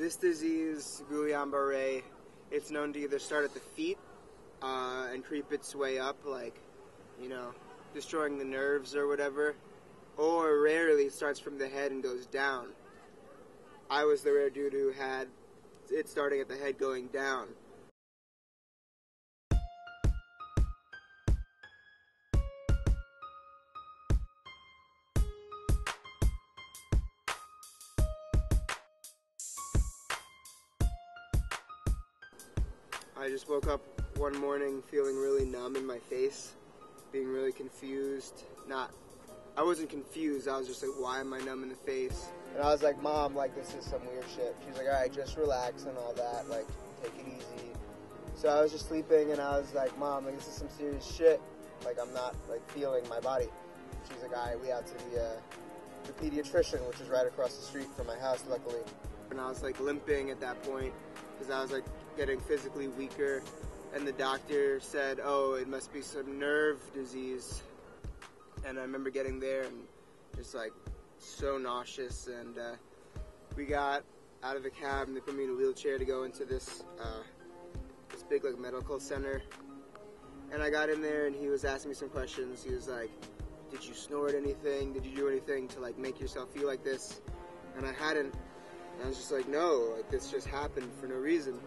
This disease, Gullian-Barre, it's known to either start at the feet and creep its way up, like, you know, destroying the nerves or whatever, or rarely it starts from the head and goes down. I was the rare dude who had it starting at the head going down. I just woke up one morning feeling really numb in my face, being really confused. I wasn't confused, I was just like, why am I numb in the face? And I was like, Mom, like, this is some weird shit. She's like, alright, just relax and all that, like, take it easy. So I was just sleeping and I was like, Mom, like, this is some serious shit. Like, I'm not, like, feeling my body. She's like, alright, we out to the pediatrician, which is right across the street from my house, luckily. And I was, like, limping at that point, because I was, like, getting physically weaker. And the doctor said, oh, it must be some nerve disease. And I remember getting there and just like so nauseous, and we got out of the cab and they put me in a wheelchair to go into this big like medical center. And I got in there and he was asking me some questions. He was like, did you snort anything? Did you do anything to like make yourself feel like this? And I hadn't. And I was just like, no, like this just happened for no reason.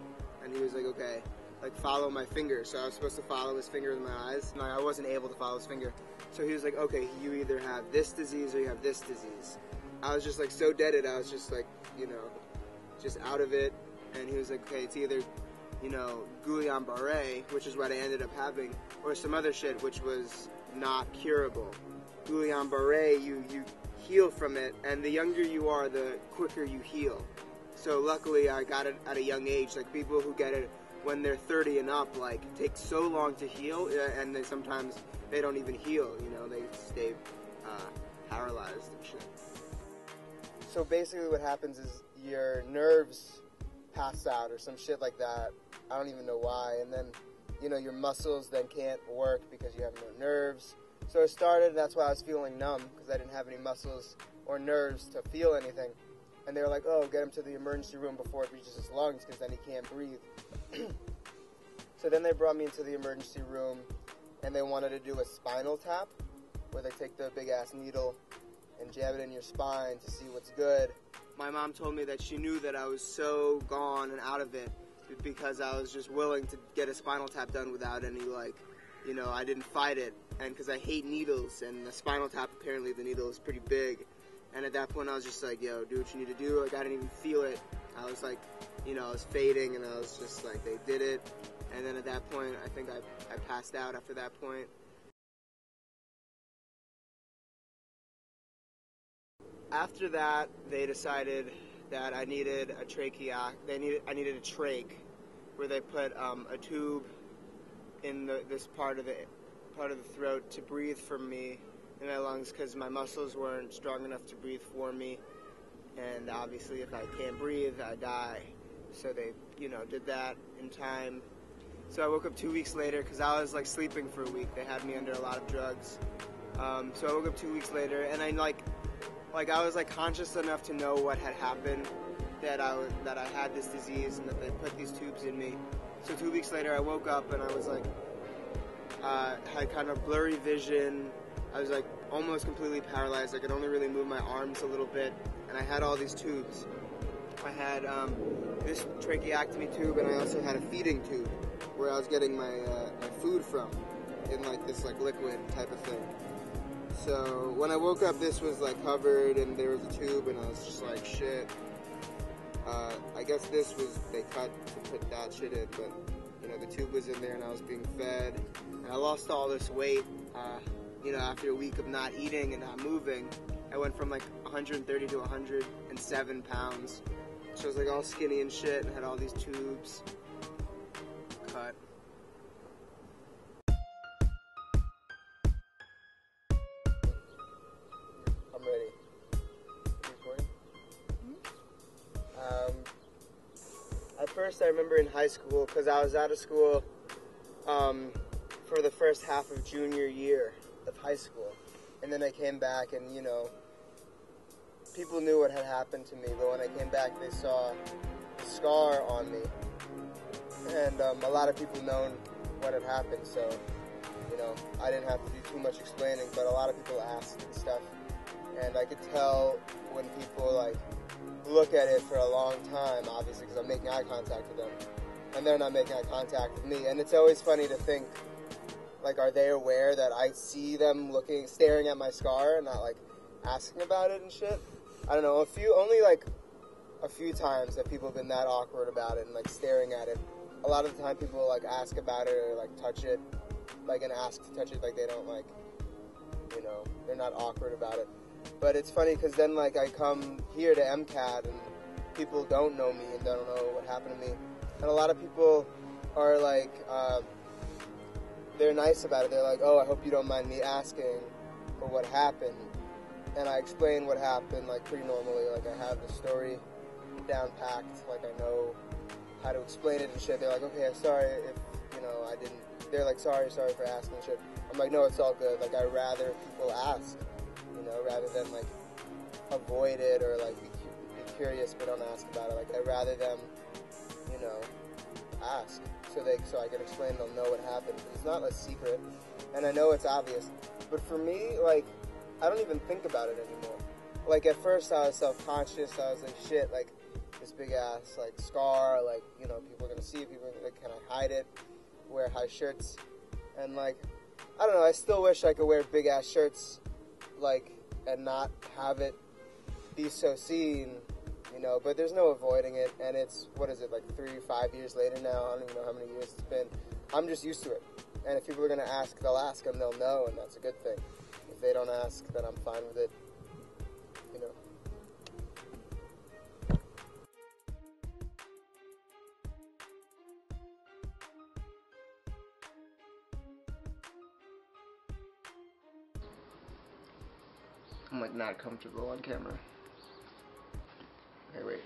And he was like, okay, like follow my finger. So I was supposed to follow his finger with my eyes. And I wasn't able to follow his finger. So he was like, okay, you either have this disease or you have this disease. I was just like so deaded, I was just like, you know, just out of it. And he was like, okay, it's either, you know, Gullian-Barre, which is what I ended up having, or some other shit which was not curable. Gullian-Barre, you heal from it, and the younger you are, the quicker you heal. So luckily I got it at a young age. Like people who get it when they're 30 and up, like, it takes so long to heal, and they sometimes they don't even heal, you know, they stay paralyzed and shit. So basically what happens is your nerves pass out or some shit like that. I don't even know why. And then, you know, your muscles then can't work because you have no nerves. So it started, that's why I was feeling numb, because I didn't have any muscles or nerves to feel anything. And they were like, oh, get him to the emergency room before it reaches his lungs, because then he can't breathe. So then they brought me into the emergency room, and they wanted to do a spinal tap, where they take the big-ass needle and jab it in your spine to see what's good. My mom told me that she knew that I was so gone and out of it because I was just willing to get a spinal tap done without any, like, you know, I didn't fight it. And because I hate needles, and the spinal tap, apparently the needle is pretty big. And at that point I was just like, yo, do what you need to do. Like, I didn't even feel it. I was like, you know, I was fading, and I was just like, they did it. And then at that point, I think I passed out after that point. After that, they decided that I needed a I needed a trach, where they put a tube in this part of the throat to breathe for me in my lungs, because my muscles weren't strong enough to breathe for me. And obviously, if I can't breathe, I die. So they, you know, did that in time. So I woke up 2 weeks later, because I was like sleeping for a week. They had me under a lot of drugs. So I woke up 2 weeks later, and I I was like conscious enough to know what had happened, that I had this disease, and that they put these tubes in me. So 2 weeks later, I woke up and I was like, had kind of blurry vision. I was like almost completely paralyzed. I could only really move my arms a little bit, and I had all these tubes. I had this tracheotomy tube, and I also had a feeding tube where I was getting my food from, in like this like liquid type of thing. So when I woke up, this was like covered, and there was a tube, and I was just like, shit. I guess they cut to put that shit in, but you know, the tube was in there, and I was being fed, and I lost all this weight. You know, after a week of not eating and not moving, I went from like 130 to 107 pounds. So I was like all skinny and shit, and had all these tubes cut. I'm ready. Recording? At first I remember in high school, because I was out of school for the first half of junior year of high school. And then I came back, and, you know, people knew what had happened to me, but when I came back, they saw scar on me, and a lot of people known what had happened, so, you know, I didn't have to do too much explaining, but a lot of people asked and stuff, and I could tell when people, like, look at it for a long time, obviously, because I'm making eye contact with them, and they're not making eye contact with me, and it's always funny to think, like, are they aware that I see them staring at my scar and not, like, asking about it and shit? I don't know, only, like, a few times have people been that awkward about it and, like, staring at it. A lot of the time people, like, ask about it or, like, touch it, like, and ask to touch it, like, they don't, like, you know, they're not awkward about it. But it's funny because then, like, I come here to MCAT and people don't know me and don't know what happened to me. And a lot of people are, like, they're nice about it. They're like, oh, I hope you don't mind me asking for what happened. And I explain what happened, like, pretty normally. Like, I have the story down packed. Like, I know how to explain it and shit. They're like, okay, I'm sorry if, you know, I didn't. They're like, sorry for asking and shit. I'm like, no, it's all good. Like, I'd rather people ask, you know, rather than, like, avoid it or, like, be curious but don't ask about it. Like, I'd rather them, you know, ask so I can explain. They'll know what happened. It's not a secret, and I know it's obvious. But for me, like, I don't even think about it anymore. Like, at first I was self-conscious. I was like, shit, like, this big ass, like, scar, like, you know, people are gonna see it. People are like, can I hide it? Wear high shirts, and, like, I don't know. I still wish I could wear big ass shirts, like, and not have it be so seen. You know, but there's no avoiding it, and it's, what is it, like 3-5 years later now? I don't even know how many years it's been. I'm just used to it, and if people are going to ask, they'll ask, and they'll know, and that's a good thing. If they don't ask, then I'm fine with it, you know. I'm, like, not comfortable on camera. Okay, wait.